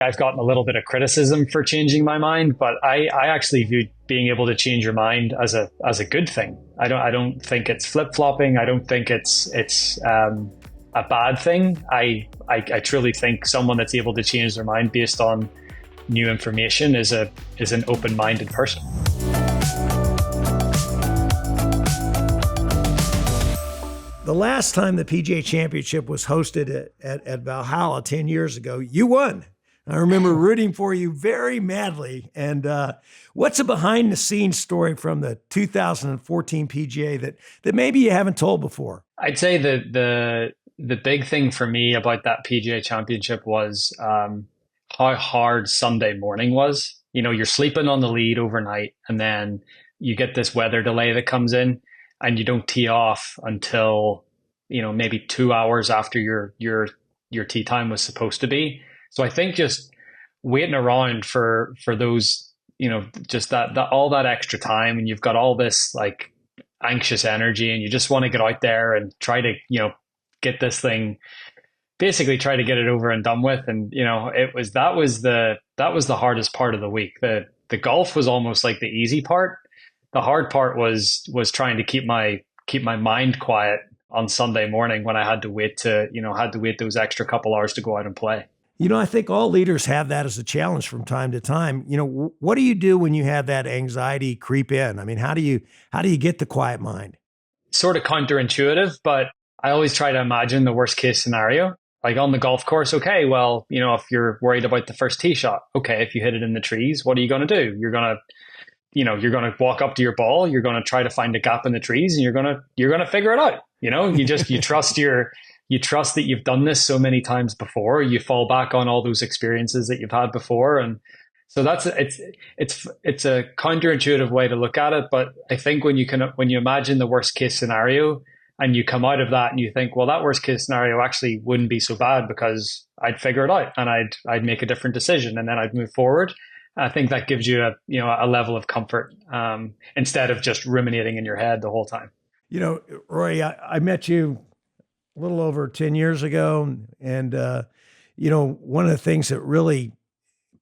I've gotten a little bit of criticism for changing my mind, but I actually view being able to change your mind as a good thing. I don't think it's flip flopping. I don't think it's a bad thing. I truly think someone that's able to change their mind based on new information is an open minded person. The last time the PGA Championship was hosted at Valhalla 10 years ago, you won. I remember rooting for you very madly. And what's a behind the scenes story from the 2014 PGA that maybe you haven't told before? I'd say the big thing for me about that PGA Championship was how hard Sunday morning was. You know, you're sleeping on the lead overnight, and then you get this weather delay that comes in, and you don't tee off until, you know, maybe 2 hours after your tee time was supposed to be. So I think just waiting around for those, you know, just that all that extra time, and you've got all this like anxious energy, and you just want to get out there and try to, you know, get this thing, basically try to get it over and done with. And, you know, that was the hardest part of the week. The golf was almost like the easy part. The hard part was trying to keep my mind quiet on Sunday morning when I had to wait those extra couple hours to go out and play. You know, I think all leaders have that as a challenge from time to time. You know, what do you do when you have that anxiety creep in? I mean, how do you get the quiet mind? Sort of counterintuitive, but I always try to imagine the worst case scenario. Like on the golf course, okay, well, you know, if you're worried about the first tee shot, okay, if you hit it in the trees, what are you going to do? You're going to walk up to your ball, you're going to try to find a gap in the trees, and you're going to figure it out. You know, you trust that you've done this so many times before. You fall back on all those experiences that you've had before. And so it's a counterintuitive way to look at it. But I think when you imagine the worst case scenario and you come out of that and you think, well, that worst case scenario actually wouldn't be so bad because I'd figure it out and I'd make a different decision and then I'd move forward. I think that gives you a level of comfort instead of just ruminating in your head the whole time. You know, Rory, I met you a little over 10 years ago. And, you know, one of the things that really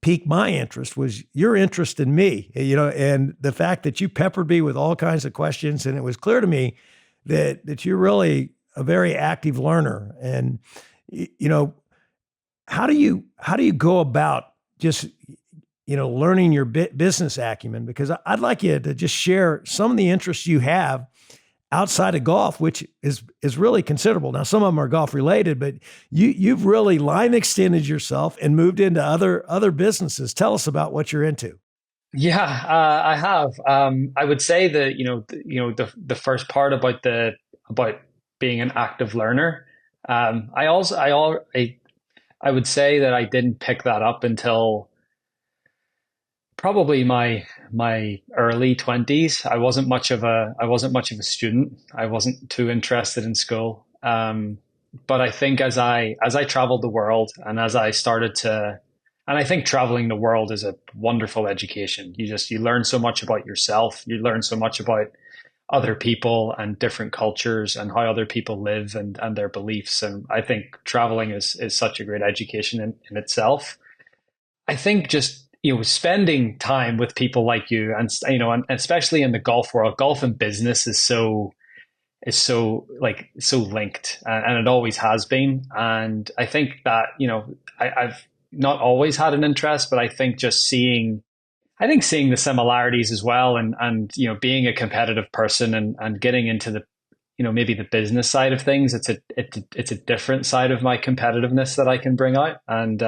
piqued my interest was your interest in me, you know, and the fact that you peppered me with all kinds of questions. And it was clear to me that you're really a very active learner. And, you know, how do you go about just, you know, learning your business acumen? Because I'd like you to just share some of the interests you have outside of golf, which is really considerable. Now, some of them are golf related, but you've really line extended yourself and moved into other businesses. Tell us about what you're into. Yeah, I have. I would say that the first part about being an active learner. I would say that I didn't pick that up until probably my early 20s. I wasn't much of a student. I wasn't too interested in school. But I think as I traveled the world and as I started to, and I think traveling the world is a wonderful education. You learn so much about yourself. You learn so much about other people and different cultures and how other people live and their beliefs. And I think traveling is such a great education in itself. I think just, you know, spending time with people like you and especially in the golf world, golf and business is so linked, and it always has been. And I think that, you know, I've not always had an interest, but I think just seeing the similarities as well, and you know, being a competitive person and getting into the, you know, maybe the business side of things, it's a different side of my competitiveness that I can bring out. And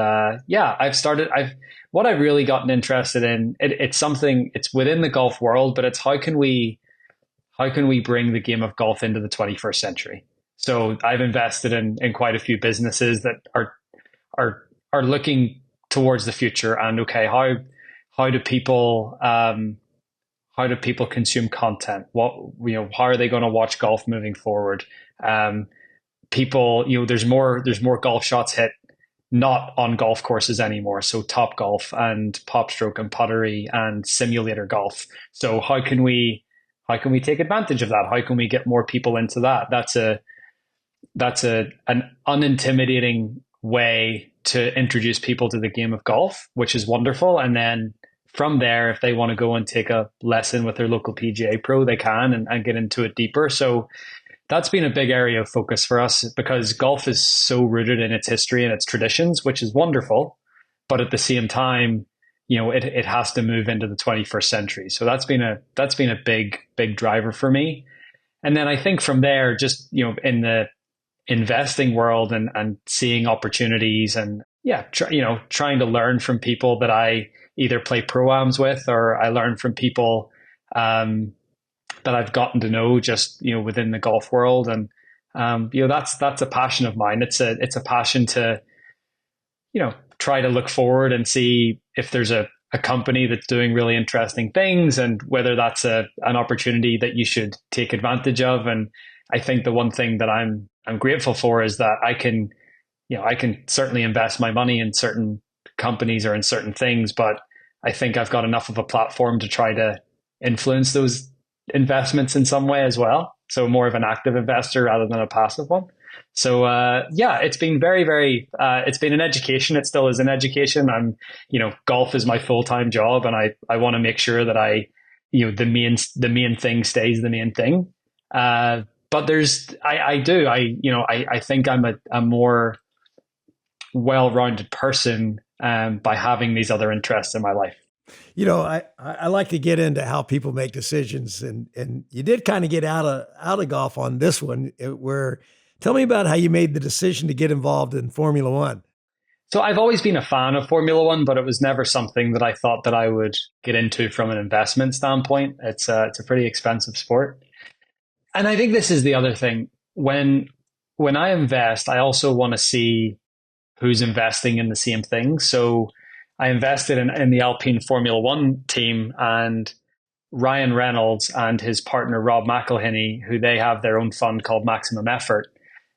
what I've really gotten interested in, it's within the golf world, but it's how can we bring the game of golf into the 21st century? So I've invested in quite a few businesses that are looking towards the future and, okay, how do people consume content? How are they going to watch golf moving forward? People, you know, there's more golf shots hit not on golf courses anymore. So Top Golf and Pop Stroke and Puttery and simulator golf. So how can we take advantage of that? How can we get more people into that? That's an unintimidating way to introduce people to the game of golf, which is wonderful. And then from there, if they want to go and take a lesson with their local PGA pro, they can and get into it deeper. So that's been a big area of focus for us because golf is so rooted in its history and its traditions, which is wonderful. But at the same time, it has to move into the 21st century. So that's been a big driver for me. And then I think from there, just, in the investing world and seeing opportunities and trying to learn from people that I either play pro-ams with or I learn from people that I've gotten to know just, within the golf world. And, that's a passion of mine. It's a passion to, try to look forward and see if there's a company that's doing really interesting things and whether that's an opportunity that you should take advantage of. And I think the one thing that I'm grateful for is that I can certainly invest my money in certain companies or in certain things, but I think I've got enough of a platform to try to influence those investments in some way as well. So more of an active investor rather than a passive one. So it's been very, very. It's been an education. It still is an education. Golf is my full-time job, and I want to make sure that the main thing stays the main thing. But I think I'm a more well-rounded person by having these other interests in my life. I like to get into how people make decisions, and you did kind of get out of golf on this one. Tell me about how you made the decision to get involved in Formula One. So I've always been a fan of Formula One, but it was never something that I thought that I would get into from an investment standpoint. It's a pretty expensive sport, and I think this is the other thing. When I invest, I also want to see who's investing in the same thing. So I invested in the Alpine Formula One team, and Ryan Reynolds and his partner Rob McIlroy, who they have their own fund called Maximum Effort.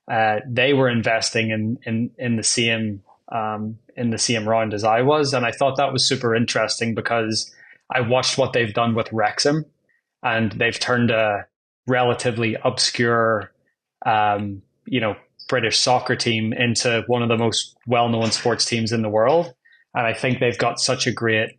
They were investing in the same round as I was, and I thought that was super interesting because I watched what they've done with Wrexham, and they've turned a relatively obscure, British soccer team into one of the most well-known sports teams in the world. And I think they've got such a great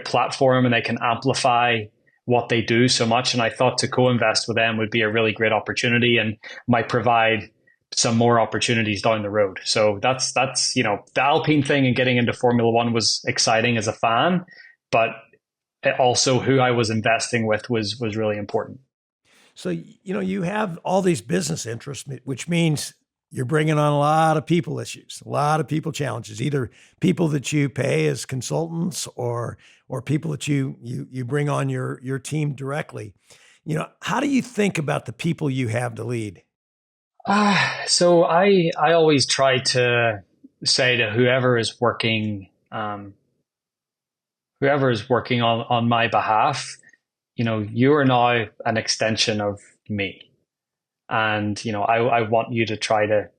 platform, and they can amplify what they do so much. And I thought to co-invest with them would be a really great opportunity and might provide some more opportunities down the road. So that's the Alpine thing and getting into Formula One was exciting as a fan, but also who I was investing with was really important. So, you have all these business interests, which means you're bringing on a lot of people issues, a lot of people challenges, either people that you pay as consultants or people that you bring on your team directly. How do you think about the people you have to lead? So I always try to say to whoever is working on my behalf, you are now an extension of me. And, I want you to try to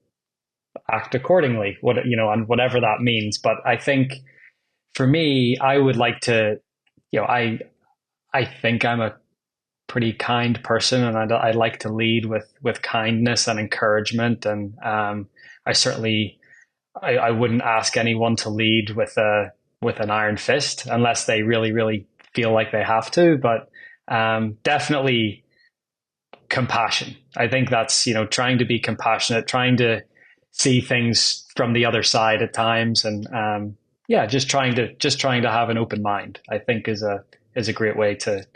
act accordingly, and whatever that means. But I think for me, I would like to, I think I'm a pretty kind person, and I like to lead with kindness and encouragement. And I wouldn't ask anyone to lead with an iron fist unless they really, really feel like they have to. But definitely compassion. I think that's, trying to be compassionate, trying to see things from the other side at times, and just trying to have an open mind, I think is a great way to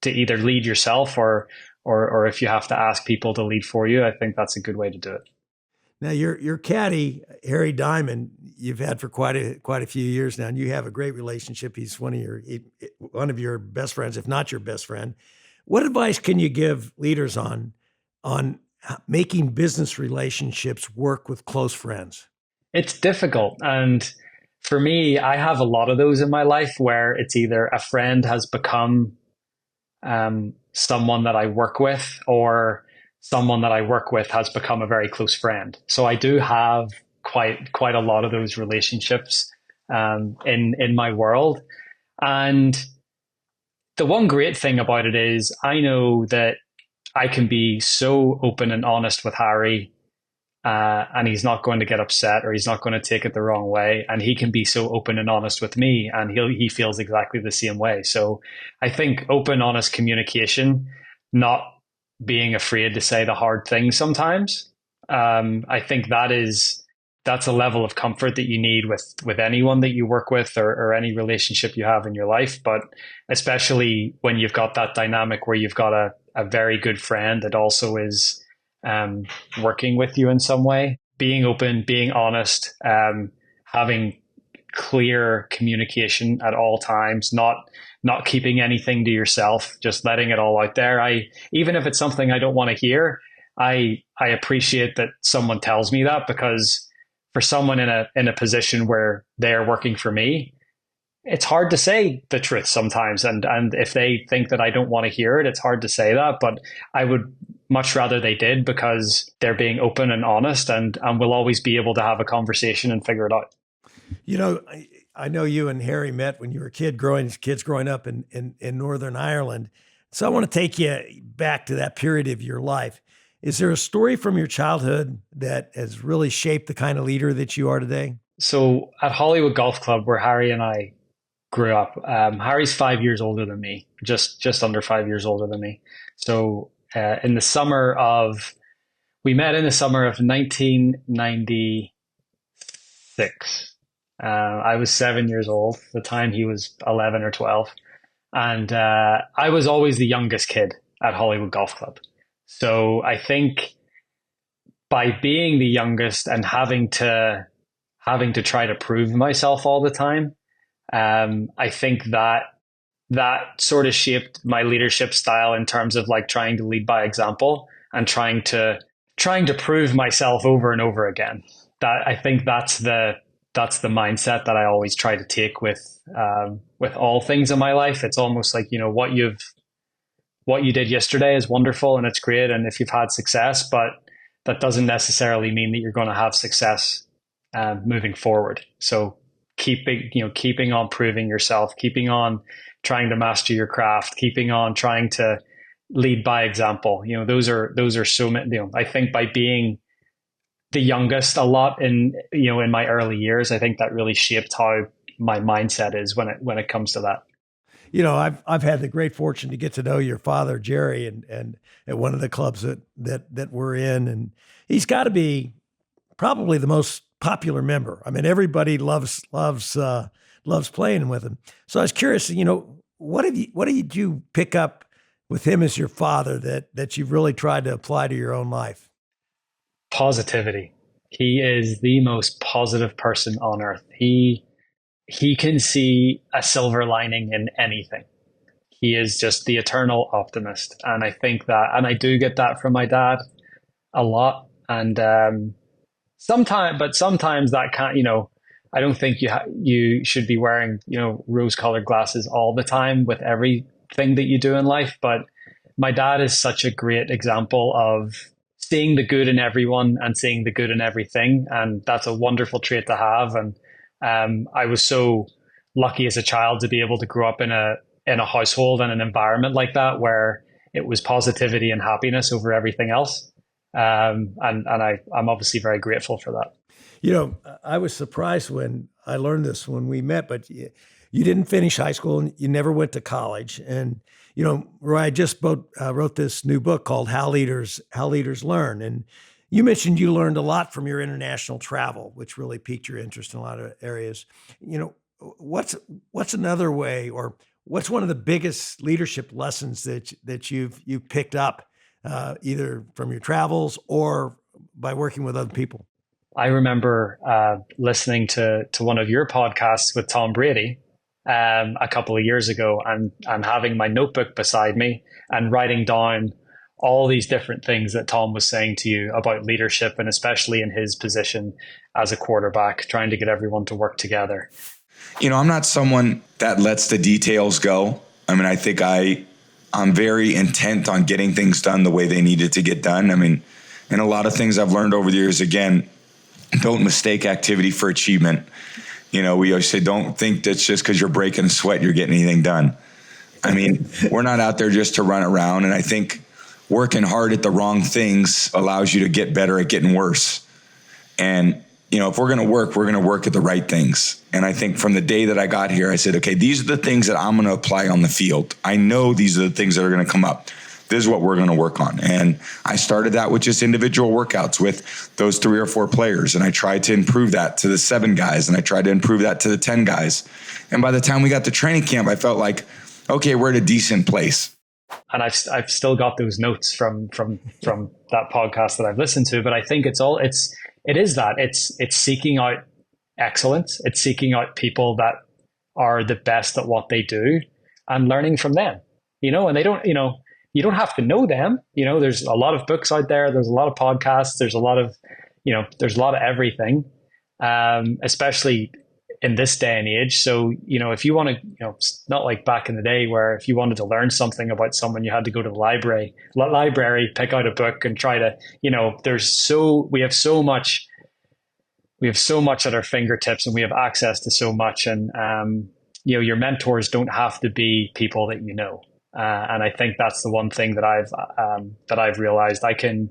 either lead yourself or if you have to ask people to lead for you. I think that's a good way to do it. Now your caddy, Harry Diamond, you've had for quite a few years now, and you have a great relationship. He's one of your best friends, if not your best friend. What advice can you give leaders on making business relationships work with close friends? It's difficult. And for me, I have a lot of those in my life where it's either a friend has become someone that I work with, or someone that I work with has become a very close friend. So I do have quite a lot of those relationships in my world. And the one great thing about it is I know that I can be so open and honest with Harry and he's not going to get upset or he's not going to take it the wrong way. And he can be so open and honest with me, and he feels exactly the same way. So I think open, honest communication, not being afraid to say the hard things sometimes. I think that's a level of comfort that you need with anyone that you work with, or any relationship you have in your life. But especially when you've got that dynamic where you've got a very good friend that also is working with you in some way, being open, being honest, having clear communication at all times, not keeping anything to yourself, just letting it all out there. Even if it's something I don't want to hear, I appreciate that someone tells me that, because for someone in a position where they're working for me, it's hard to say the truth sometimes. And if they think that I don't want to hear it, it's hard to say that. But I would much rather they did, because they're being open and honest, and we'll always be able to have a conversation and figure it out. You know, I know you and Harry met when you were kids growing up in Northern Ireland. So I want to take you back to that period of your life. Is there a story from your childhood that has really shaped the kind of leader that you are today? So at Hollywood Golf Club, where Harry and I grew up, Harry's 5 years older than me, just under 5 years older than me. So we met in the summer of 1996. I was 7 years old at the time. He was 11 or 12. And I was always the youngest kid at Hollywood Golf Club. So I think by being the youngest and having to try to prove myself all the time, I think that sort of shaped my leadership style, in terms of like trying to lead by example and trying to prove myself over and over again. That I think that's the mindset that I always try to take with all things in my life. It's almost like, what you did yesterday is wonderful and it's great, and if you've had success, but that doesn't necessarily mean that you're going to have success moving forward. So keeping on proving yourself, keeping on trying to master your craft, keeping on trying to lead by example. Those are so many. I think by being the youngest a lot in my early years, I think that really shaped how my mindset is when it comes to that. I've had the great fortune to get to know your father, Jerry, and at one of the clubs that we're in, and he's got to be probably the most popular member. I mean, everybody loves playing with him. So I was curious, what did you pick up with him as your father that you've really tried to apply to your own life? Positivity. He is the most positive person on earth. He can see a silver lining in anything. He is just the eternal optimist. And I think that, and I do get that from my dad a lot. And sometimes that can't, I don't think you should be wearing, rose-colored glasses all the time with everything that you do in life. But my dad is such a great example of seeing the good in everyone and seeing the good in everything. And that's a wonderful trait to have. And I was so lucky as a child to be able to grow up in a household and an environment like that, where it was positivity and happiness over everything else. And I'm obviously very grateful for that. I was surprised when I learned this when we met, but you didn't finish high school and you never went to college. And, Roy, I just wrote this new book called How Leaders Learn. And you mentioned you learned a lot from your international travel, which really piqued your interest in a lot of areas. What's another way, or what's one of the biggest leadership lessons that you've picked up, either from your travels or by working with other people? I remember listening to one of your podcasts with Tom Brady a couple of years ago, and having my notebook beside me and writing down all these different things that Tom was saying to you about leadership, and especially in his position as a quarterback, trying to get everyone to work together. I'm not someone that lets the details go. I mean, I think I'm very intent on getting things done the way they needed to get done. I mean, and a lot of things I've learned over the years, again, don't mistake activity for achievement. We always say, don't think that's just because you're breaking a sweat, you're getting anything done. I mean, we're not out there just to run around. And I think working hard at the wrong things allows you to get better at getting worse. And, if we're going to work at the right things. And I think from the day that I got here, I said, okay, these are the things that I'm going to apply on the field. I know these are the things that are going to come up. This is what we're going to work on. And I started that with just individual workouts with those 3 or 4 players. And I tried to improve that to the 7 guys. And I tried to improve that to the 10 guys. And by the time we got to training camp, I felt like, okay, we're at a decent place. And I've still got those notes from that podcast that I've listened to. But I think it's seeking out excellence. It's seeking out people that are the best at what they do and learning from them, and they don't, you don't have to know them. There's a lot of books out there. There's a lot of podcasts. There's a lot of, there's a lot of everything, especially in this day and age. So, if you want to, it's not like back in the day where if you wanted to learn something about someone, you had to go to the library, pick out a book and try to, we have so much at our fingertips and we have access to so much. And, your mentors don't have to be people that you know. And I think that's the one thing that I've realized. I can,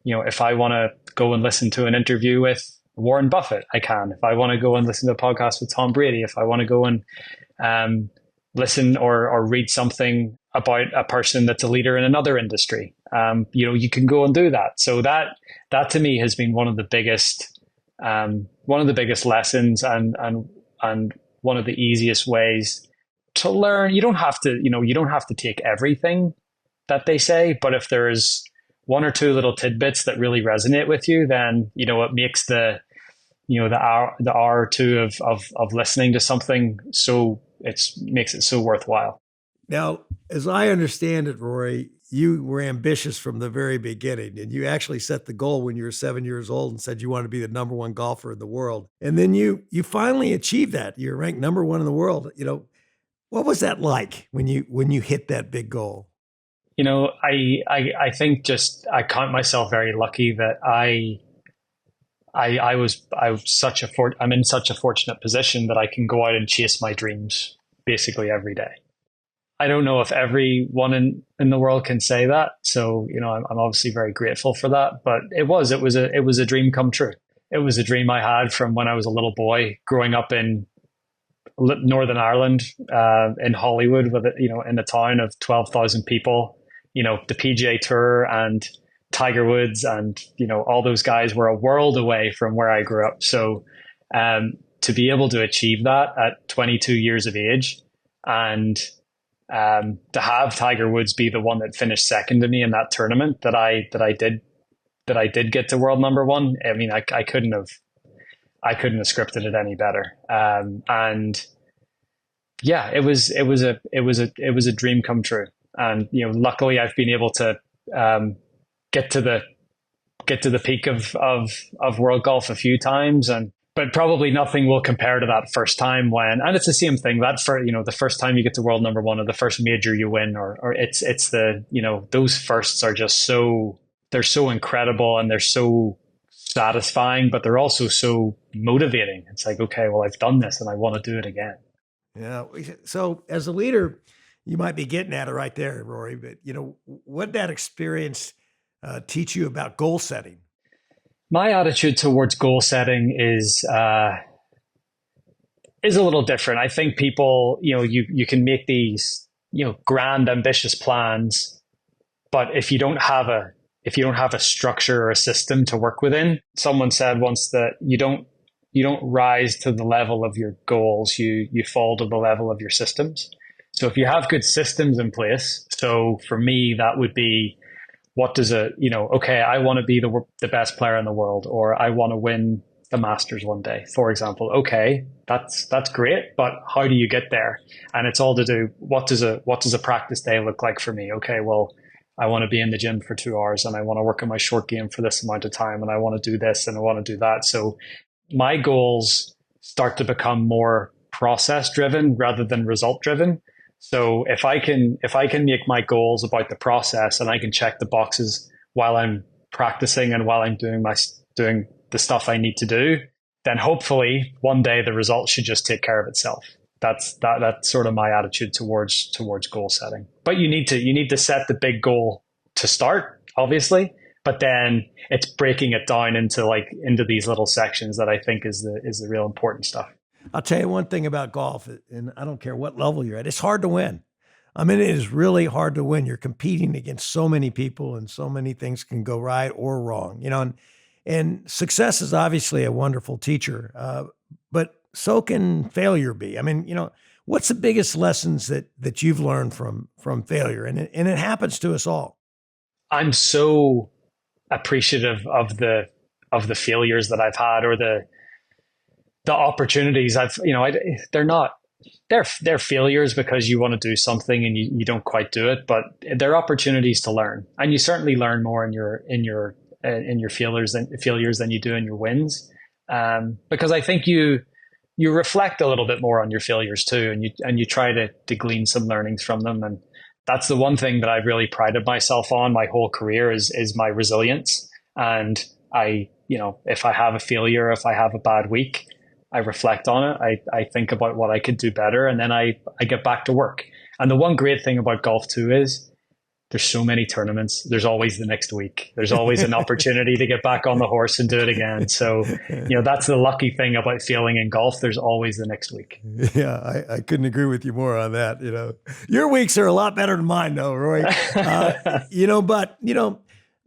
if I want to go and listen to an interview with Warren Buffett, I can. If I want to go and listen to a podcast with Tom Brady, if I want to go and listen or read something about a person that's a leader in another industry, you can go and do that. So that to me has been one of the biggest lessons and one of the easiest ways to learn. You don't have to take everything that they say, but if there's 1 or 2 little tidbits that really resonate with you, then it makes the hour or 2 of listening to something makes it so worthwhile. Now, as I understand it, Rory, you were ambitious from the very beginning, and you actually set the goal when you were 7 years old and said you wanted to be the number 1 golfer in the world. And then you finally achieved that. You're ranked number 1 in the world. What was that like when you hit that big goal? I think I count myself very lucky that I'm in such a fortunate position that I can go out and chase my dreams basically every day. I don't know if everyone in the world can say that. So, I'm obviously very grateful for that, but it was a dream come true. It was a dream I had from when I was a little boy growing up in Northern Ireland, in Hollywood with in a town of 12,000 people, the PGA Tour and Tiger Woods and, all those guys were a world away from where I grew up. So, to be able to achieve that at 22 years of age and, to have Tiger Woods be the one that finished second to me in that tournament that I did get to world number 1. I mean, I couldn't have scripted it any better. And yeah, it was a dream come true. And, luckily I've been able to, get to the peak of world golf a few times, but probably nothing will compare to that first time and it's the same thing that the first time you get to world number 1 or the first major you win, or it's the, those firsts are just they're so incredible and they're so satisfying, but they're also so motivating. It's like, okay, well, I've done this and I want to do it again. Yeah. So as a leader, you might be getting at it right there, Rory, but what that experience teach you about goal setting? My attitude towards goal setting is a little different. I think people, you can make these, grand, ambitious plans, but if you don't have a structure or a system to work within, someone said once that you don't rise to the level of your goals, you fall to the level of your systems. So if you have good systems in place, so for me, that would be, what does okay, I want to be the best player in the world, or I want to win the Masters one day, for example. Okay, that's great, but how do you get there? And it's all to do, what does a practice day look like for me? Okay, well, I want to be in the gym for 2 hours and I want to work on my short game for this amount of time and I want to do this and I want to do that. So my goals start to become more process driven rather than result driven. So if I can make my goals about the process and I can check the boxes while I'm practicing and while I'm doing the stuff I need to do, then hopefully one day the result should just take care of itself. That's sort of my attitude towards goal setting. But you need to set the big goal to start, obviously, But then it's breaking it down into these little sections that I think is the real important stuff. I'll tell you one thing about golf, and I don't care what level you're at, it's hard to win. I mean, it is really hard to win. You're competing against so many people, and so many things can go right or wrong, and success is obviously a wonderful teacher, but so can failure be. I mean, what's the biggest lessons that you've learned from failure? And it happens to us all. I'm so appreciative of the failures that I've had, or the opportunities they're failures because you want to do something and you don't quite do it, but they're opportunities to learn. And you certainly learn more in your failures than you do in your wins. Because I think you reflect a little bit more on your failures too, and you try to glean some learnings from them. And that's the one thing that I've really prided myself on my whole career is my resilience. And if I have a failure, if I have a bad week, I reflect on it. I think about what I could do better, and then I get back to work. And the one great thing about golf too is there's so many tournaments. There's always the next week. There's always an opportunity to get back on the horse and do it again. So, that's the lucky thing about failing in golf. There's always the next week. Yeah, I couldn't agree with you more on that. Your weeks are a lot better than mine, though, Roy.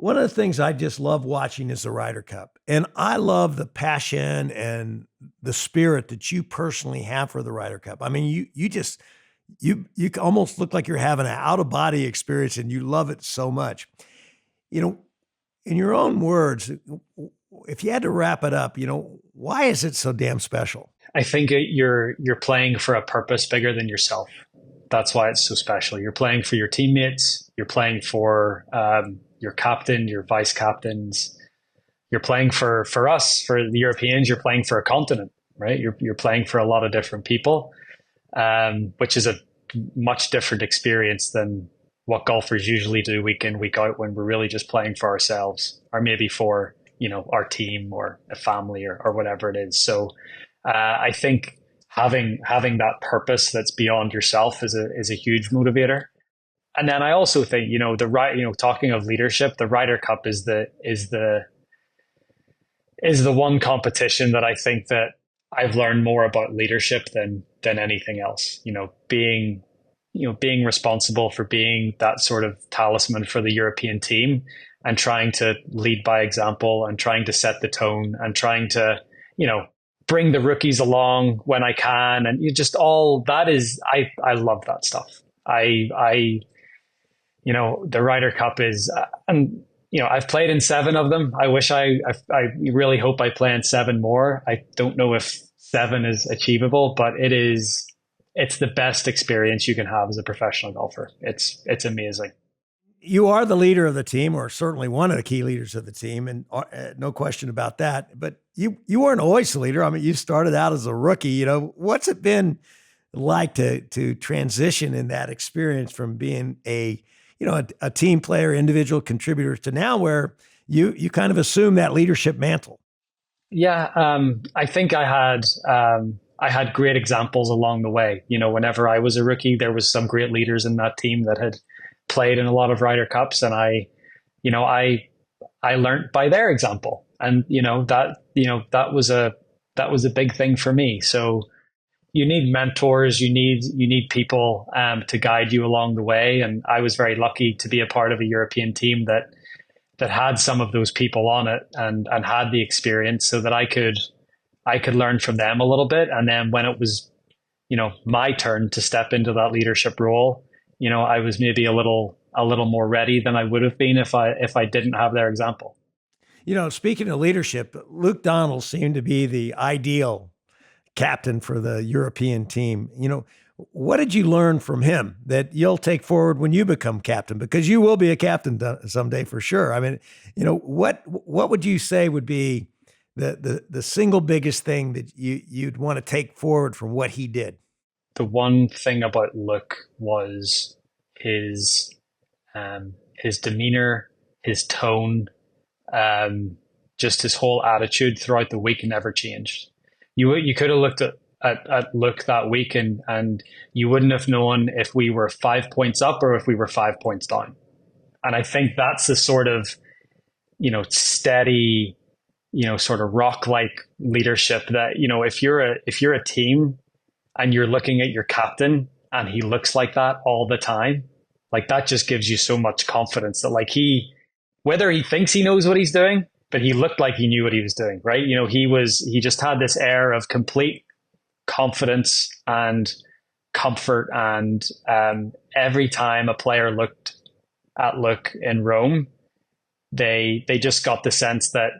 One of the things I just love watching is the Ryder Cup. And I love the passion and the spirit that you personally have for the Ryder Cup. I mean, you almost look like you're having an out-of-body experience, and you love it so much. In your own words, if you had to wrap it up, why is it so damn special? I think you're playing for a purpose bigger than yourself. That's why it's so special. You're playing for your teammates. You're playing for your captain, your vice captains. You're playing for us, for the Europeans. You're playing for a continent, right? You're playing for a lot of different people, which is a much different experience than what golfers usually do week in, week out, when we're really just playing for ourselves, or maybe for our team or a family or whatever it is. So I think having that purpose that's beyond yourself is a huge motivator. And then I also think, talking of leadership, the Ryder Cup is the one competition that I think that I've learned more about leadership than anything else. Being responsible for being that sort of talisman for the European team, and trying to lead by example, and trying to set the tone, and trying to, bring the rookies along when I can. And all that is, I love that stuff. The Ryder Cup is, and I've played in 7 of them. I really hope I play in 7 more. I don't know if 7 is achievable, but it's the best experience you can have as a professional golfer. It's amazing. You are the leader of the team, or certainly one of the key leaders of the team, and no question about that. But you weren't always the leader. I mean, you started out as a rookie. What's it been like to transition in that experience from being a team player, individual contributor, to now where you kind of assume that leadership mantle? Yeah, I think I had great examples along the way. Whenever I was a rookie, there was some great leaders in that team that had played in a lot of Ryder Cups, and I learned by their example, and that was a big thing for me. So you need mentors, you need people to guide you along the way, and I was very lucky to be a part of a European team that had some of those people on it and had the experience, so that I could learn from them a little bit. And then when it was my turn to step into that leadership role, I was maybe a little more ready than I would have been if I didn't have their example. Speaking of leadership, Luke Donald seemed to be the ideal captain for the European team. What did you learn from him that you'll take forward when you become captain? Because you will be a captain someday for sure. I mean, what would you say would be the single biggest thing that you'd want to take forward from what he did? The one thing about Luke was his demeanor, his tone, just his whole attitude throughout the week never changed. You could have looked at Luke that week and you wouldn't have known if we were 5 points up or if we were 5 points down. And I think that's the sort of steady, sort of rock-like leadership that, if you're a team and you're looking at your captain and he looks like that all the time, like that just gives you so much confidence that like whether he thinks he knows what he's doing, but he looked like he knew what he was doing, right? He just had this air of complete confidence and comfort. And every time a player looked at Luke in Rome, they just got the sense that,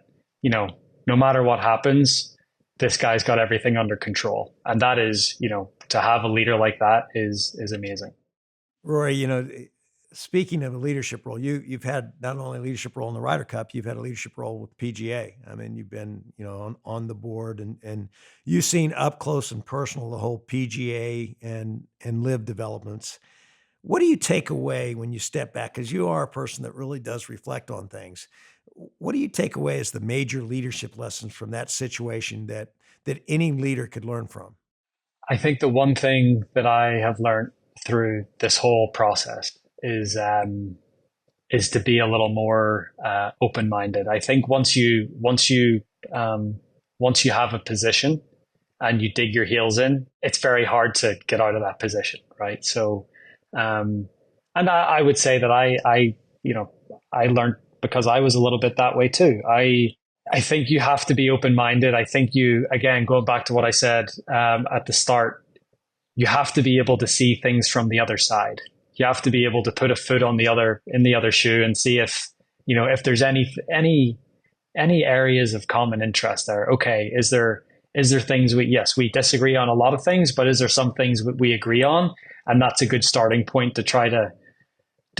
no matter what happens, this guy's got everything under control. And that is, to have a leader like that is amazing. Rory, speaking of a leadership role, you've had not only a leadership role in the Ryder Cup, you've had a leadership role with PGA. I mean, you've been, on the board and you've seen up close and personal the whole PGA and LIV developments. What do you take away when you step back? Because you are a person that really does reflect on things. What do you take away as the major leadership lessons from that situation that any leader could learn from? I think the one thing that I have learned through this whole process is to be a little more open-minded. I think once you have a position and you dig your heels in, it's very hard to get out of that position, right? So, and I would say that I learned because I was a little bit that way too. I think you have to be open-minded. I think again, going back to what I said at the start, you have to be able to see things from the other side. You have to be able to put a foot in the other shoe and see if there's any areas of common interest there. Okay, is there things we disagree on a lot of things, but is there some things we agree on? And that's a good starting point to try to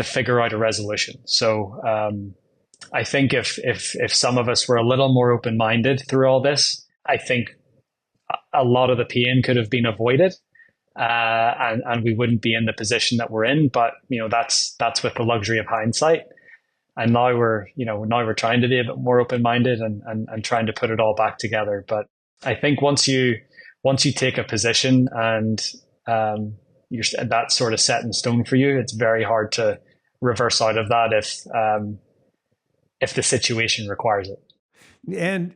figure out a resolution. So I think if some of us were a little more open-minded through all this, I think a lot of the pain could have been avoided. And we wouldn't be in the position that we're in, but that's with the luxury of hindsight. And now we're trying to be a bit more open-minded and trying to put it all back together. But I think once you take a position and that's sort of set in stone for you, it's very hard to reverse out of that if the situation requires it. And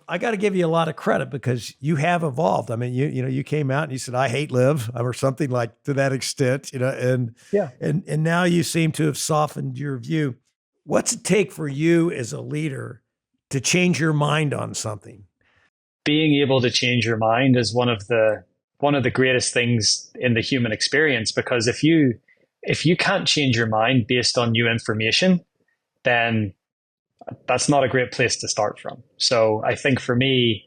I got to give you a lot of credit because you have evolved. I mean, you came out and you said, I hate LIV or something like to that extent, and yeah. And now you seem to have softened your view. What's it take for you as a leader to change your mind on something? Being able to change your mind is one of the greatest things in the human experience, because if you can't change your mind based on new information, then that's not a great place to start from. So I think for me,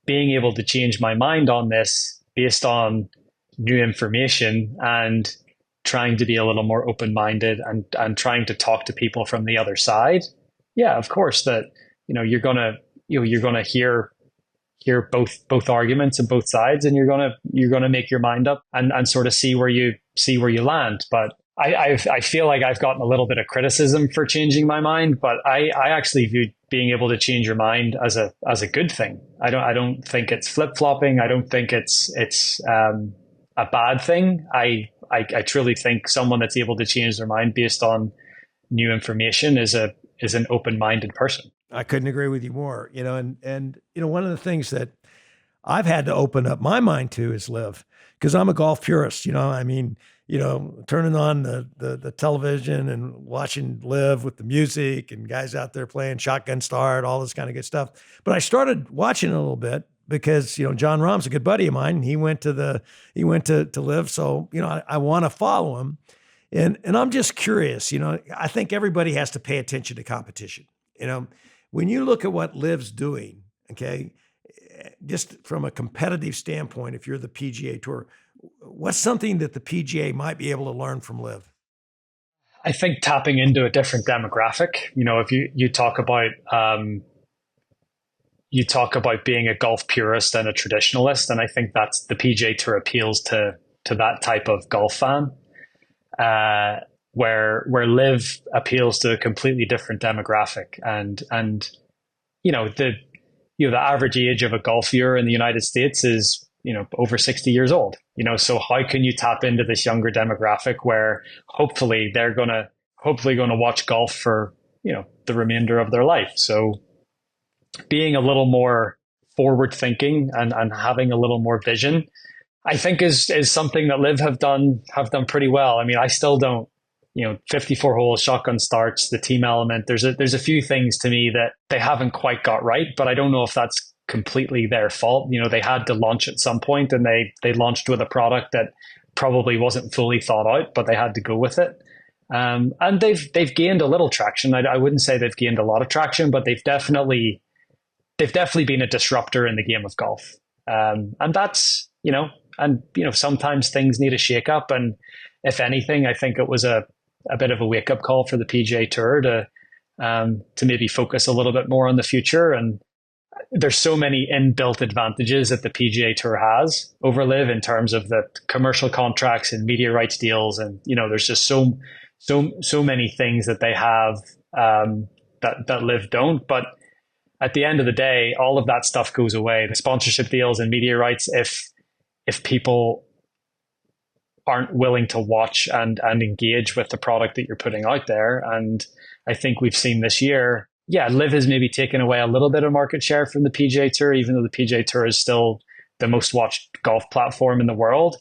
being able to change my mind on this based on new information and trying to be a little more open-minded and trying to talk to people from the other side. Yeah, of course that, you're going to hear both arguments and both sides, and you're going to make your mind up and sort of see where you land. But I feel like I've gotten a little bit of criticism for changing my mind, but I actually view being able to change your mind as a good thing. I don't think it's flip-flopping. I don't think it's a bad thing. I truly think someone that's able to change their mind based on new information is an open-minded person. I couldn't agree with you more. And one of the things that I've had to open up my mind to is LIV, because I'm a golf purist. Turning on the television and watching LIV with the music and guys out there playing shotgun start, all this kind of good stuff. But I started watching it a little bit because, John Rahm's a good buddy of mine. And he went to LIV. So, I want to follow him. And I'm just curious, I think everybody has to pay attention to competition. When you look at what LIV's doing, okay, just from a competitive standpoint, if you're the PGA Tour, what's something that the PGA might be able to learn from LIV? I think tapping into a different demographic. If you talk about being a golf purist and a traditionalist, and I think that's the PGA Tour appeals to that type of golf fan, where LIV appeals to a completely different demographic, and the average age of a golf viewer in the United States is over 60 years old. So how can you tap into this younger demographic where hopefully they're gonna watch golf for the remainder of their life. So being a little more forward thinking and having a little more vision, I think is something that Liv have done pretty well. I mean, I still don't, 54 holes, shotgun starts, the team element. There's a few things to me that they haven't quite got right, but I don't know if that's completely their fault. They had to launch at some point, and they launched with a product that probably wasn't fully thought out, but they had to go with it. And they've gained a little traction. I wouldn't say they've gained a lot of traction, but they've definitely been a disruptor in the game of golf. And that's, sometimes things need a shake up. And if anything, I think it was a bit of a wake up call for the PGA Tour to maybe focus a little bit more on the future. And there's so many inbuilt advantages that the PGA Tour has over LIV in terms of the commercial contracts and media rights deals. And, there's just so many things that they have that LIV don't. But at the end of the day, all of that stuff goes away. The sponsorship deals and media rights, if people aren't willing to watch and engage with the product that you're putting out there. And I think we've seen this year, LIV has maybe taken away a little bit of market share from the PGA Tour, even though the PGA Tour is still the most watched golf platform in the world.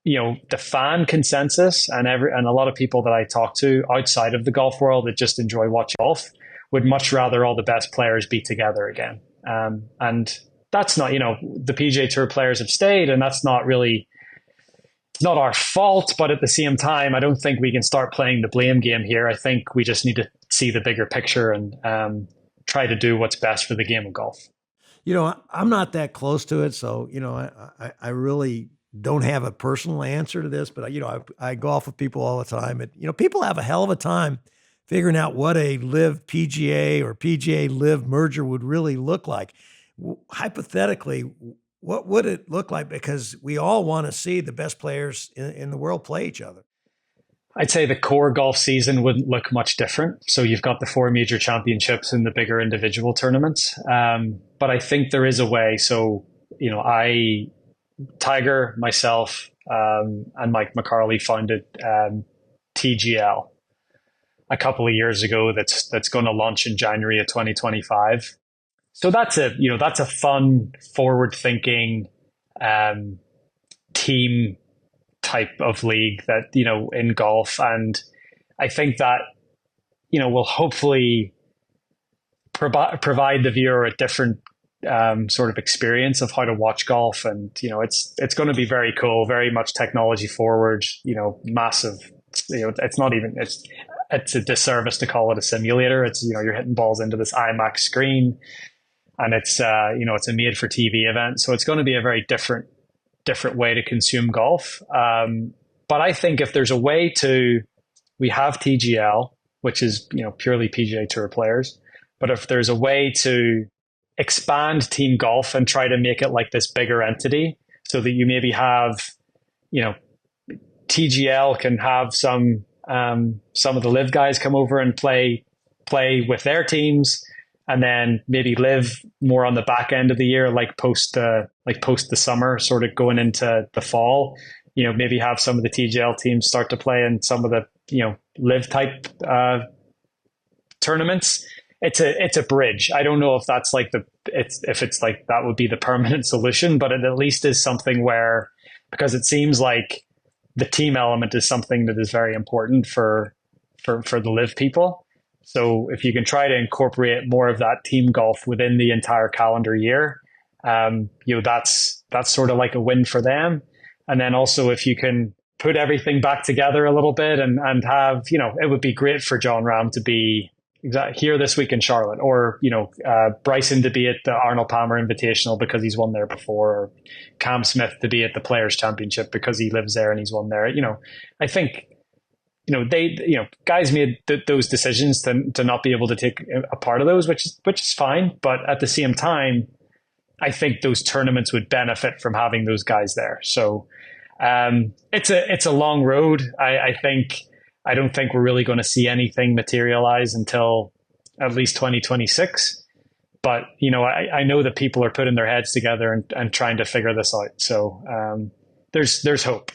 The fan consensus and a lot of people that I talk to outside of the golf world that just enjoy watching golf would much rather all the best players be together again. And that's not, the PGA Tour players have stayed, and that's not really, it's not our fault, but at the same time, I don't think we can start playing the blame game here. I think we just need to see the bigger picture and try to do what's best for the game of golf. I'm not that close to it, so, I really don't have a personal answer to this, but, I golf with people all the time. And, people have a hell of a time figuring out what a LIV PGA or PGA LIV merger would really look like. Hypothetically, what would it look like? Because we all want to see the best players in the world play each other. I'd say the core golf season wouldn't look much different. So you've got the 4 major championships and the bigger individual tournaments. But I think there is a way. So, Tiger, myself, and Mike McCarley founded TGL a couple of years ago. That's going to launch in January of 2025. So that's a fun, forward-thinking team type of league that, in golf. And I think that, will hopefully provide the viewer a different sort of experience of how to watch golf. And, it's going to be very cool, very much technology forward, massive, it's not even, it's a disservice to call it a simulator. It's, you're hitting balls into this IMAX screen. And it's it's a made for TV event, so it's going to be a very different way to consume golf. But I think if there's a way we have TGL, which is purely PGA Tour players, but if there's a way to expand team golf and try to make it like this bigger entity, so that you maybe have TGL can have some of the LIV guys come over and play with their teams. And then maybe LIV more on the back end of the year, like post the summer, sort of going into the fall. Maybe have some of the TGL teams start to play in some of the LIV type tournaments. It's a bridge. I don't know if that's like if it's like that would be the permanent solution, but it at least is something where, because it seems like the team element is something that is very important for the LIV people. So if you can try to incorporate more of that team golf within the entire calendar year, that's sort of like a win for them. And then also if you can put everything back together a little bit and have, it would be great for John Rahm to be here this week in Charlotte, or, Bryson to be at the Arnold Palmer Invitational because he's won there before, or Cam Smith to be at the Players Championship because he lives there and he's won there. I think, guys made those decisions to not be able to take a part of those, which is fine. But at the same time, I think those tournaments would benefit from having those guys there. So it's a long road. I don't think we're really going to see anything materialize until at least 2026. But I know that people are putting their heads together and trying to figure this out. So there's hope.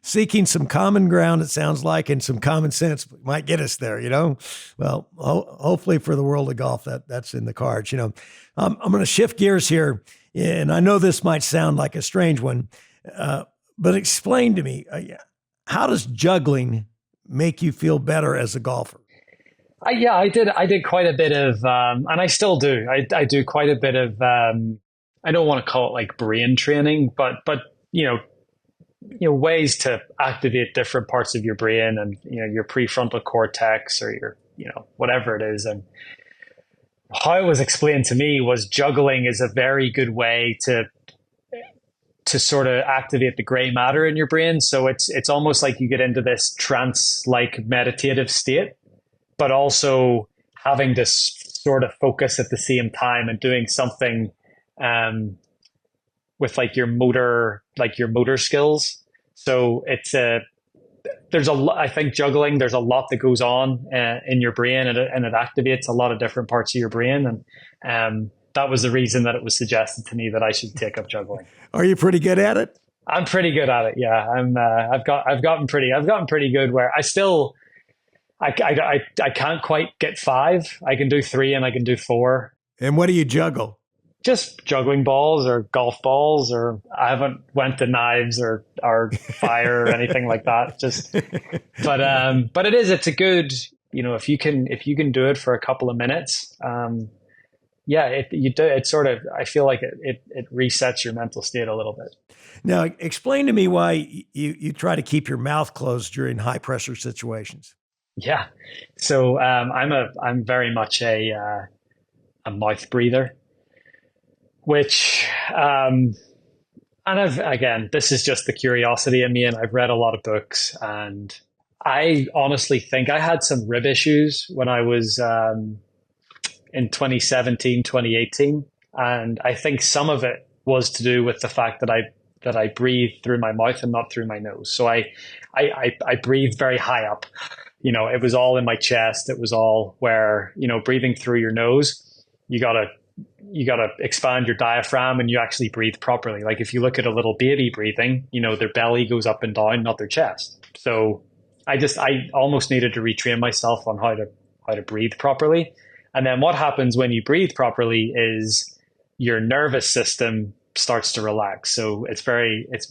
seeking some common ground, it sounds like, and some common sense might get us there, Well, hopefully for the world of golf, that's in the cards, I'm going to shift gears here, and I know this might sound like a strange one, but explain to me, how does juggling make you feel better as a golfer? Yeah, I did quite a bit of, and I still do. I do quite a bit of. I don't want to call it like brain training, but ways to activate different parts of your brain and your prefrontal cortex or your whatever it is. And how it was explained to me was juggling is a very good way to sort of activate the gray matter in your brain. So it's almost like you get into this trance-like meditative state, but also having to sort of focus at the same time and doing something with like your motor skills. So I think juggling, there's a lot that goes on in your brain, and it activates a lot of different parts of your brain. And that was the reason that it was suggested to me that I should take up juggling. Are you pretty good at it? I'm pretty good at it. Yeah, I've gotten pretty good where I can't quite get 5. I can do 3 and I can do 4. And what do you juggle? Just juggling balls or golf balls, or I haven't went to knives or fire or anything like that. But it's a good, if you can do it for a couple of minutes, it sort of, I feel like it resets your mental state a little bit. Now, explain to me why you try to keep your mouth closed during high pressure situations. Yeah. So I'm very much a mouth breather, which and this is just the curiosity in me, and I've read a lot of books, and I honestly think I had some rib issues when I was in 2017, 2018, and I think some of it was to do with the fact that I breathe through my mouth and not through my nose. So I breathed very high up. It was all in my chest. It was all where, breathing through your nose, you gotta expand your diaphragm and you actually breathe properly. Like if you look at a little baby breathing, their belly goes up and down, not their chest. So I almost needed to retrain myself on how to breathe properly. And then what happens when you breathe properly is your nervous system starts to relax. So it's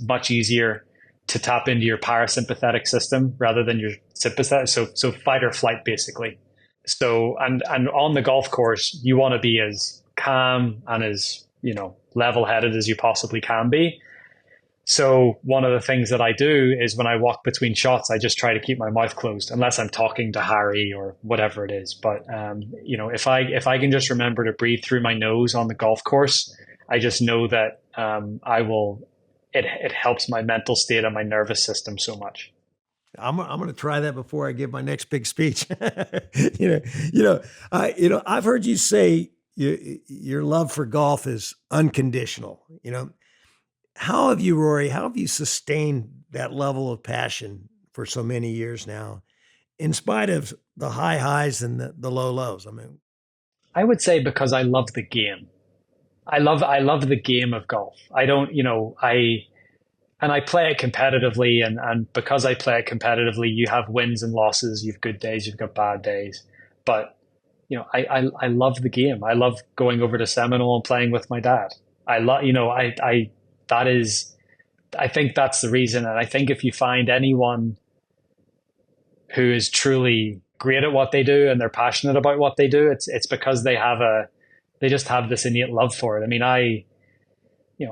much easier to tap into your parasympathetic system rather than your sympathetic. So fight or flight, basically. So, and on the golf course, you want to be as calm and as, level-headed as you possibly can be. So one of the things that I do is when I walk between shots, I just try to keep my mouth closed unless I'm talking to Harry or whatever it is. But, if I can just remember to breathe through my nose on the golf course, I just know that it helps my mental state and my nervous system so much. I'm going to try that before I give my next big speech. I've heard you say your love for golf is unconditional. How have you, Rory, sustained that level of passion for so many years now, in spite of the high highs and the low lows? I would say because I love the game. I love the game of golf. I play it competitively, and because I play it competitively, you have wins and losses, you have good days, you've got bad days. But I love the game. I love going over to Seminole and playing with my dad. I think that's the reason. And I think if you find anyone who is truly great at what they do and they're passionate about what they do, it's because they just have this innate love for it.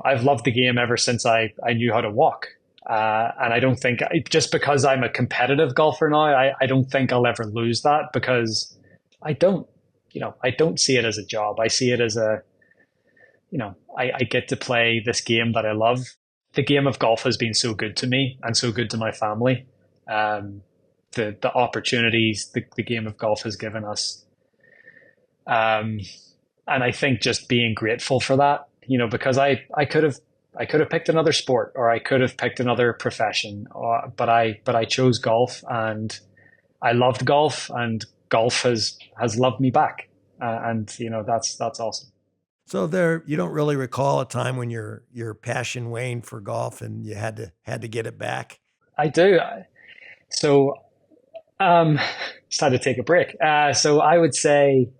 I've loved the game ever since I knew how to walk. And I don't think just because I'm a competitive golfer now, I don't think I'll ever lose that, because I don't see it as a job. I see it as I get to play this game that I love. The game of golf has been so good to me and so good to my family. The opportunities the game of golf has given us. And I think just being grateful for that, because I could have picked another sport, or I could have picked another profession, but I chose golf, and I loved golf, and golf has loved me back. And that's awesome. So you don't really recall a time when your passion waned for golf and you had to get it back? I do. So, um, just had to take a break. So I would say,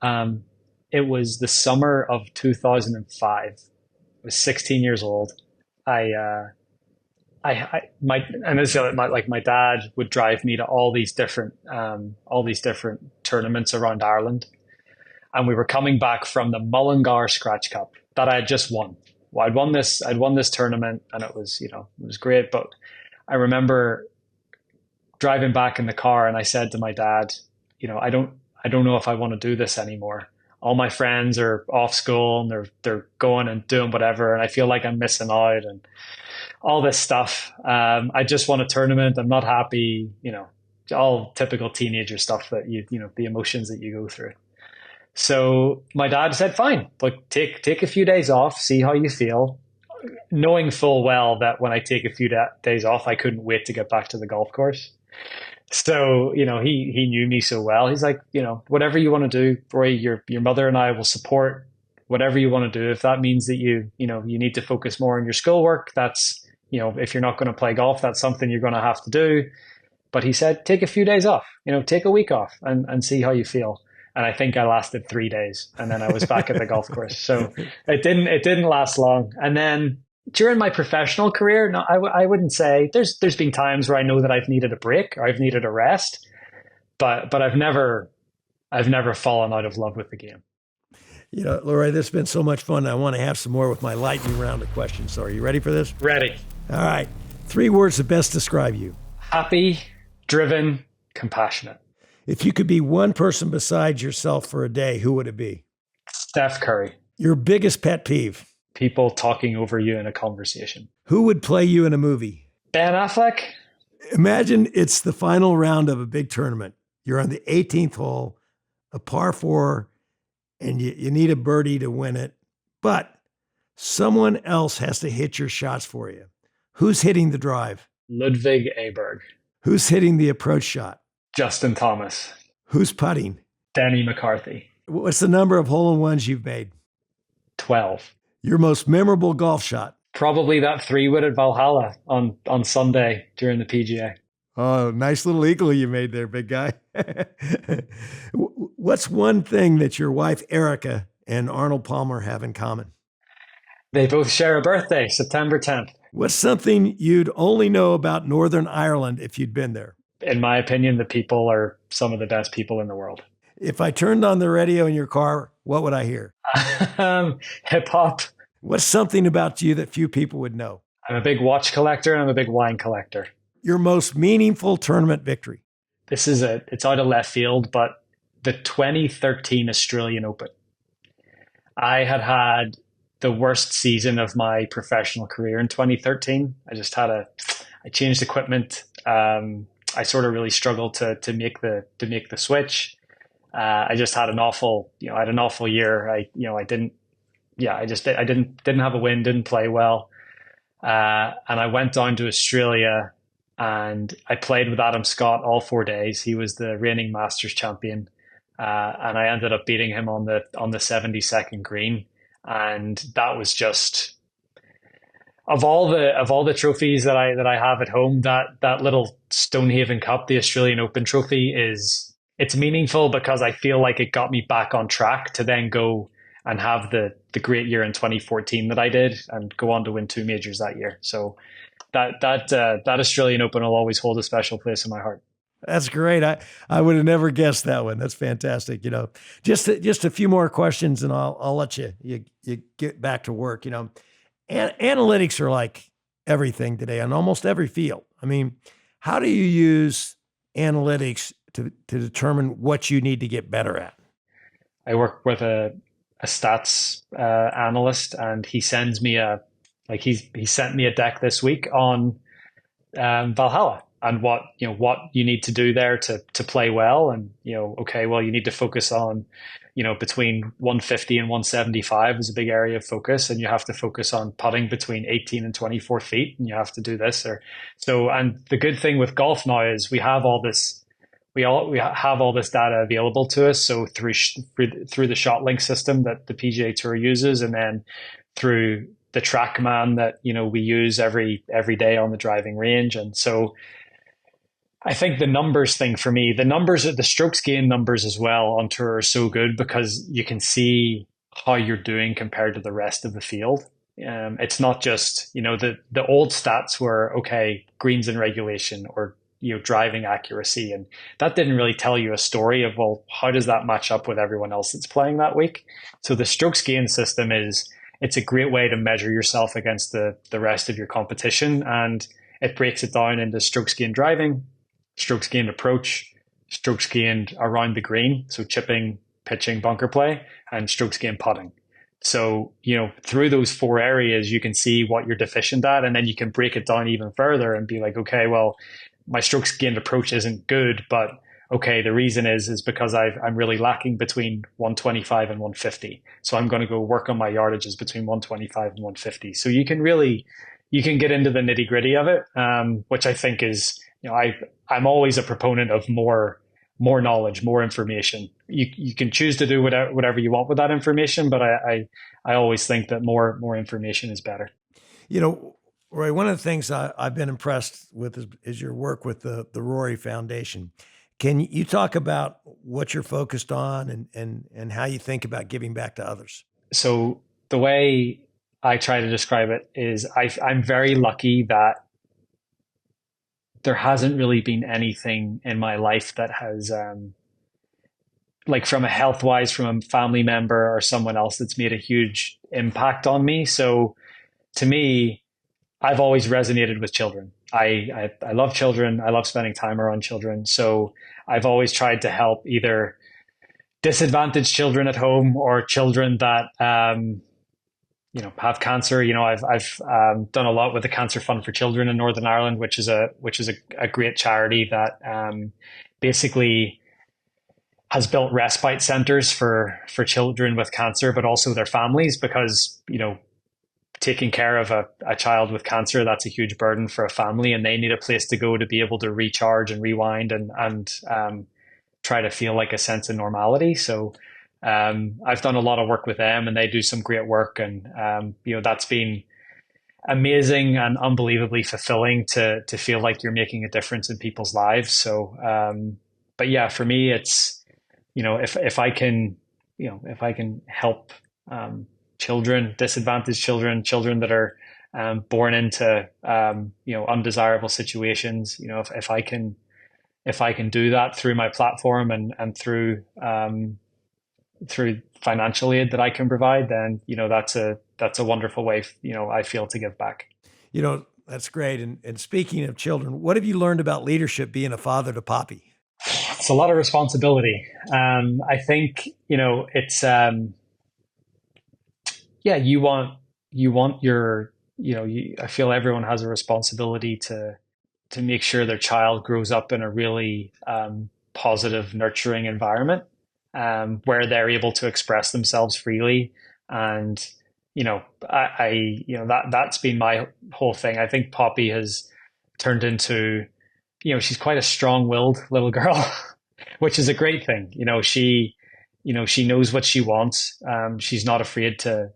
um, it was the summer of 2005. I was 16 years old. I, my, and this, like my dad would drive me to all these different tournaments around Ireland. And we were coming back from the Mullingar Scratch Cup that I had just won. Well, I'd won this tournament, and it was, it was great. But I remember driving back in the car, and I said to my dad, I don't know if I want to do this anymore. All my friends are off school and they're going and doing whatever, and I feel like I'm missing out and all this stuff. I just won a tournament. I'm not happy. All typical teenager stuff that the emotions that you go through. So my dad said, "Fine, look, take a few days off, see how you feel," knowing full well that when I take a few days off, I couldn't wait to get back to the golf course. So, he knew me so well. He's like, whatever you want to do, Roy, your mother and I will support whatever you want to do. If that means that you need to focus more on your schoolwork, that's, if you're not going to play golf, that's something you're going to have to do. But he said, take a few days off, take a week off and see how you feel. And I think I lasted 3 days, and then I was back at the golf course. So it didn't last long. And then during my professional career, no, I wouldn't say there's been times where I know that I've needed a break or I've needed a rest, but I've never fallen out of love with the game. Rory, this has been so much fun. I want to have some more with my lightning round of questions. So are you ready for this? Ready. All right. 3 words that best describe you. Happy, driven, compassionate. If you could be one person besides yourself for a day, who would it be? Steph Curry. Your biggest pet peeve? People talking over you in a conversation. Who would play you in a movie? Ben Affleck. Imagine it's the final round of a big tournament. You're on the 18th hole, a par 4, and you need a birdie to win it, but someone else has to hit your shots for you. Who's hitting the drive? Ludwig Aberg. Who's hitting the approach shot? Justin Thomas. Who's putting? Denny McCarthy. What's the number of hole-in-ones you've made? 12. Your most memorable golf shot? Probably that 3-wood at Valhalla on Sunday during the PGA. Oh, nice little eagle you made there, big guy. What's one thing that your wife, Erica, and Arnold Palmer have in common? They both share a birthday, September 10th. What's something you'd only know about Northern Ireland if you'd been there? In my opinion, the people are some of the best people in the world. If I turned on the radio in your car, what would I hear? Hip hop. What's something about you that few people would know? I'm a big watch collector and I'm a big wine collector. Your most meaningful tournament victory? It's out of left field, but the 2013 Australian Open. I had the worst season of my professional career in 2013. I changed equipment. I sort of really struggled to make the switch. I just had an awful year. I didn't have a win, didn't play well. And I went down to Australia and I played with Adam Scott all 4 days. He was the reigning Masters champion. And I ended up beating him on the 72nd green. And that was just, of all the trophies that I have at home, that little Stonehaven Cup, the Australian Open trophy, it's meaningful because I feel like it got me back on track to then go and have the great year in 2014 that I did and go on to win 2 majors that year. So that Australian Open will always hold a special place in my heart. That's great. I would have never guessed that one. That's fantastic. Just a few more questions and I'll let you get back to work. Analytics are like everything today on almost every field. I mean, how do you use analytics to determine what you need to get better at? I work with a stats analyst, and he sends me he sent me a deck this week on Valhalla and what you need to do there to play well, and you need to focus on between 150 and 175 is a big area of focus, and you have to focus on putting between 18 and 24 feet, and you have to do this and the good thing with golf now is we have all this data available to us. So through the ShotLink system that the PGA Tour uses, and then through the TrackMan that, we use every day on the driving range. And so I think the numbers thing for me, the strokes gain numbers as well on tour are so good because you can see how you're doing compared to the rest of the field. It's not just, the old stats were, okay, greens in regulation or, driving accuracy. And that didn't really tell you a story of, well, how does that match up with everyone else that's playing that week? So the strokes gain system it's a great way to measure yourself against the rest of your competition. And it breaks it down into strokes gained driving, strokes gained approach, strokes gained around the green, so chipping, pitching, bunker play, and strokes gained putting. So, through those four areas, you can see what you're deficient at, and then you can break it down even further and be like, okay, well, my strokes gained approach isn't good, but okay, the reason is because I'm really lacking between 125 and 150. So I'm going to go work on my yardages between 125 and 150. So you can get into the nitty gritty of it, which I think is, I'm always a proponent of more knowledge, more information. You can choose to do whatever you want with that information, but I always think that more information is better. Roy, one of the things I've been impressed with is your work with the Rory Foundation. Can you talk about what you're focused on and how you think about giving back to others? So the way I try to describe it is I'm very lucky that there hasn't really been anything in my life that has, like from a health-wise, from a family member or someone else that's made a huge impact on me. So to me, I've always resonated with children. I love children. I love spending time around children. So I've always tried to help either disadvantaged children at home or children that, have cancer. I've done a lot with the Cancer Fund for Children in Northern Ireland, which is a great charity that basically has built respite centers for children with cancer, but also their families, because taking care of a child with cancer, that's a huge burden for a family, and they need a place to go to be able to recharge and rewind and try to feel like a sense of normality. So I've done a lot of work with them, and they do some great work, and that's been amazing and unbelievably fulfilling to feel like you're making a difference in people's lives. So but yeah, for me, it's if I can help children, disadvantaged children that are born into undesirable situations, if I can do that through my platform and through financial aid that I can provide, then that's a wonderful way I feel to give back. That's great. And speaking of children, what have you learned about leadership being a father to Poppy? It's a lot of responsibility. I think it's you want your I feel everyone has a responsibility to make sure their child grows up in a really positive, nurturing environment where they're able to express themselves freely. And that's been my whole thing. I think Poppy has turned into she's quite a strong-willed little girl, which is a great thing. She knows what she wants. She's not afraid to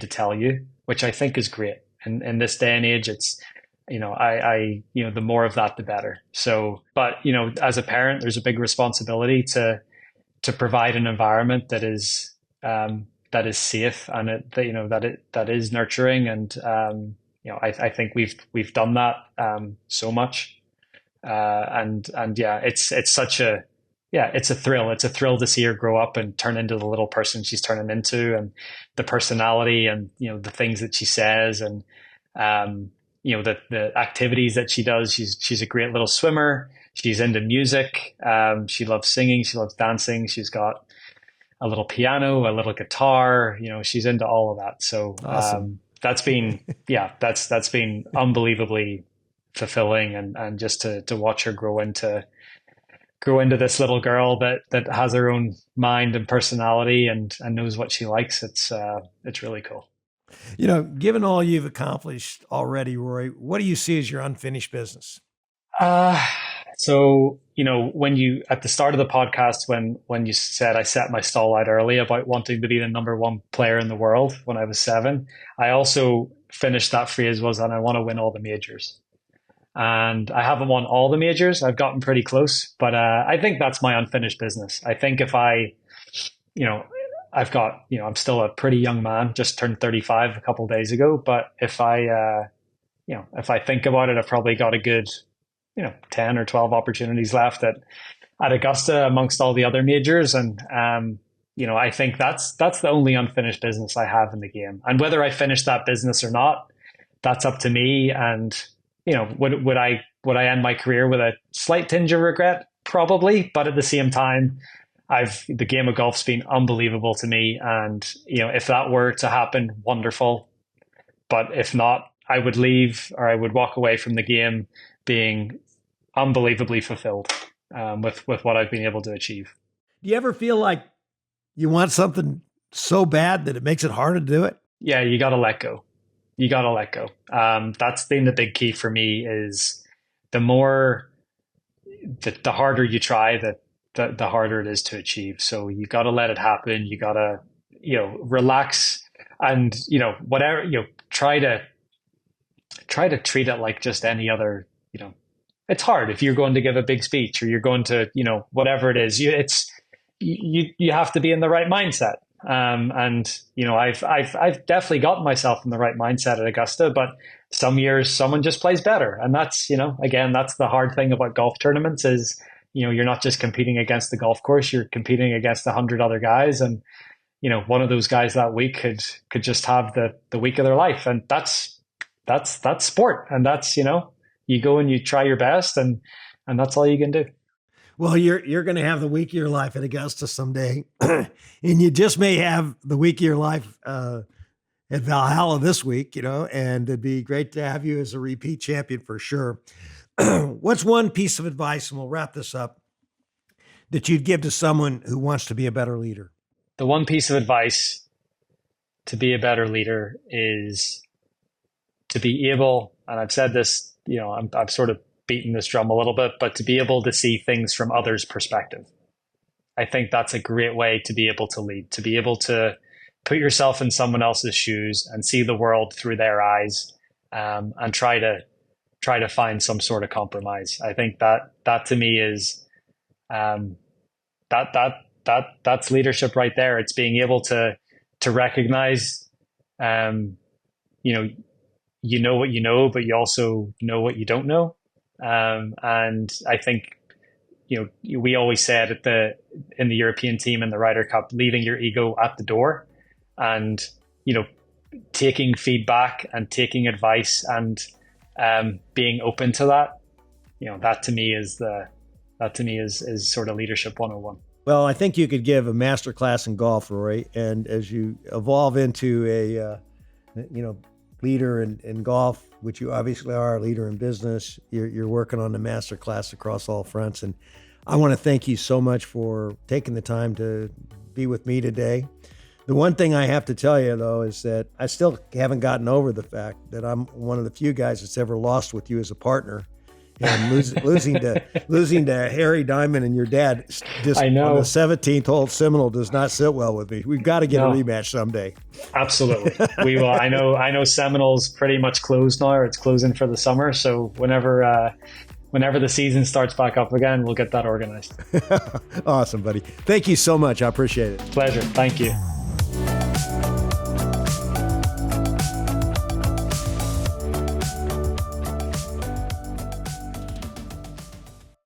tell you, which I think is great. And in this day and age, it's, the more of that, the better. So, but, as a parent, there's a big responsibility to provide an environment that is safe and that is nurturing. And, I think we've done that, so much. And yeah, it's such a, it's a thrill. It's a thrill to see her grow up and turn into the little person she's turning into, and the personality and, the things that she says, and, the activities that she does. She's a great little swimmer. She's into music. She loves singing. She loves dancing. She's got a little piano, a little guitar, she's into all of that. So, awesome. That's been, that's been unbelievably fulfilling, and just to watch her grow into this little girl that has her own mind and personality and knows what she likes. It's really cool. Given all you've accomplished already, Rory, what do you see as your unfinished business? So, when you, at the start of the podcast, when you said I set my stall out early about wanting to be the number one player in the world when I was 7, I also finished that phrase was, and I want to win all the majors. And I haven't won all the majors. I've gotten pretty close, but I think that's my unfinished business. I think if I've got, I'm still a pretty young man, just turned 35 a couple of days ago. But if I think about it, I've probably got a good, 10 or 12 opportunities left at Augusta amongst all the other majors. And, I think that's the only unfinished business I have in the game. And whether I finish that business or not, that's up to me. And, would I end my career with a slight tinge of regret? Probably. But at the same time, the game of golf's been unbelievable to me. And, if that were to happen, wonderful. But if not, I would leave, or I would walk away from the game being unbelievably fulfilled with what I've been able to achieve. Do you ever feel like you want something so bad that it makes it hard to do it? Yeah, you got to let go. You got to let go. That's been the big key for me is the harder you try, the harder it is to achieve. So you got to let it happen. You got to, relax and, whatever, try to treat it like just any other, it's hard if you're going to give a big speech or you're going to, whatever it is, you have to be in the right mindset. I've definitely gotten myself in the right mindset at Augusta, but some years someone just plays better. And that's, again, that's the hard thing about golf tournaments is, you're not just competing against the golf course, you're competing against 100 other guys. And, one of those guys that week could just have the week of their life. And that's sport. And that's, you go and you try your best and that's all you can do. Well, you're going to have the week of your life at Augusta someday, and you just may have the week of your life at Valhalla this week, and it'd be great to have you as a repeat champion for sure. What's one piece of advice, and we'll wrap this up, that you'd give to someone who wants to be a better leader? The one piece of advice to be a better leader is to be able, and I've said this, I've sort of beaten this drum a little bit, but to be able to see things from others' perspective. I think that's a great way to be able to lead, to be able to put yourself in someone else's shoes and see the world through their eyes, and try to find some sort of compromise. I think that to me is that's leadership right there. It's being able to recognize, what you know, but you also know what you don't know. And I think, we always said in the European team in the Ryder Cup, leaving your ego at the door and, taking feedback and taking advice and, being open to that, that to me is sort of leadership 101. Well, I think you could give a master class in golf, Rory. And as you evolve into a, leader in golf, which you obviously are, a leader in business, you're working on the master class across all fronts. And I want to thank you so much for taking the time to be with me today. The one thing I have to tell you, though, is that I still haven't gotten over the fact that I'm one of the few guys that's ever lost with you as a partner. And losing to Harry Diamond and your dad just on the 17th hole Seminole does not sit well with me. We've got to get a rematch someday. Absolutely, we will. I know Seminole's pretty much closed now, or it's closing for the summer. So whenever the season starts back up again, we'll get that organized. Awesome, buddy. Thank you so much. I appreciate it. Pleasure. Thank you.